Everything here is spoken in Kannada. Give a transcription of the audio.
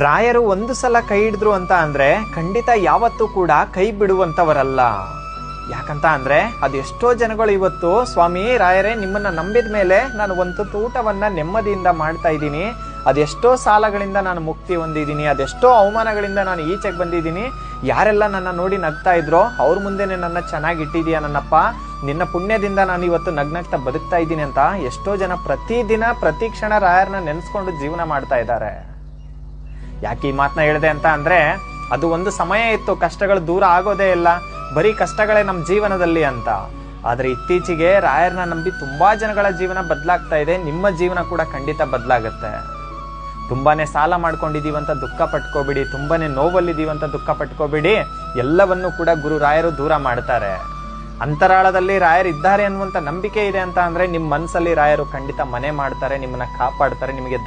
ರಾಯರು ಒಂದು ಸಲ ಕೈ ಹಿಡಿದ್ರು ಅಂತ ಅಂದ್ರೆ ಖಂಡಿತ ಯಾವತ್ತೂ ಕೂಡ ಕೈ ಬಿಡುವಂತವರಲ್ಲ. ಯಾಕಂತ ಅಂದ್ರೆ ಅದೆಷ್ಟೋ ಜನಗಳು ಇವತ್ತು ಸ್ವಾಮಿ ರಾಯರೇ ನಿಮ್ಮನ್ನ ನಂಬಿದ ಮೇಲೆ ನಾನು ಒಂದು ಊಟವನ್ನ ನೆಮ್ಮದಿಯಿಂದ ಮಾಡ್ತಾ ಇದ್ದೀನಿ, ಅದೆಷ್ಟೋ ಸಾಲಗಳಿಂದ ನಾನು ಮುಕ್ತಿ ಹೊಂದಿದ್ದೀನಿ, ಅದೆಷ್ಟೋ ಅವಮಾನಗಳಿಂದ ನಾನು ಈಚೆಗೆ ಬಂದಿದ್ದೀನಿ, ಯಾರೆಲ್ಲ ನನ್ನ ನೋಡಿ ನಗ್ತಾ ಇದ್ರೋ ಅವ್ರ ಮುಂದೆನೆ ನನ್ನ ಚೆನ್ನಾಗಿ ಇಟ್ಟಿದೀಯ ನನ್ನಪ್ಪ, ನಿನ್ನ ಪುಣ್ಯದಿಂದ ನಾನು ಇವತ್ತು ನಗ್ನಗ್ತಾ ಬದುಕ್ತಾ ಇದ್ದೀನಿ ಅಂತ ಎಷ್ಟೋ ಜನ ಪ್ರತಿದಿನ ಪ್ರತಿ ಕ್ಷಣ ರಾಯರನ್ನ ನೆನೆಸ್ಕೊಂಡು ಜೀವನ ಮಾಡ್ತಾ ಇದ್ದಾರೆ. ಯಾಕೆ ಈ ಮಾತನ್ನ ಹೇಳಿದೆ ಅಂತ ಅಂದ್ರೆ ಅದು ಒಂದು ಸಮಯ ಇತ್ತು, ಕಷ್ಟಗಳು ದೂರ ಆಗೋದೇ ಇಲ್ಲ, ಬರೀ ಕಷ್ಟಗಳೇ ನಮ್ಮ ಜೀವನದಲ್ಲಿ ಅಂತ. ಆದ್ರೆ ಇತ್ತೀಚೆಗೆ ರಾಯರನ್ನ ನಂಬಿ ತುಂಬಾ ಜನಗಳ ಜೀವನ ಬದಲಾಗ್ತಾ ಇದೆ, ನಿಮ್ಮ ಜೀವನ ಕೂಡ ಖಂಡಿತ ಬದಲಾಗುತ್ತೆ. ತುಂಬಾನೇ ಸಾಲ ಮಾಡ್ಕೊಂಡಿದೀವಂತ ದುಃಖ ಪಟ್ಕೋಬಿಡಿ, ತುಂಬಾನೇ ನೋವಲ್ಲಿದೀವಂತ ದುಃಖ ಪಟ್ಕೋಬಿಡಿ, ಎಲ್ಲವನ್ನೂ ಕೂಡ ಗುರು ರಾಯರು ದೂರ ಮಾಡ್ತಾರೆ. ಅಂತರಾಳದಲ್ಲಿ ರಾಯರು ಇದ್ದಾರೆ ಅನ್ನುವಂತ ನಂಬಿಕೆ ಇದೆ ಅಂತ ಅಂದ್ರೆ ನಿಮ್ ಮನ್ಸಲ್ಲಿ ರಾಯರು ಖಂಡಿತ ಮನೆ ಮಾಡ್ತಾರೆ, ನಿಮ್ಮನ್ನ ಕಾಪಾಡ್ತಾರೆ, ನಿಮಗೆ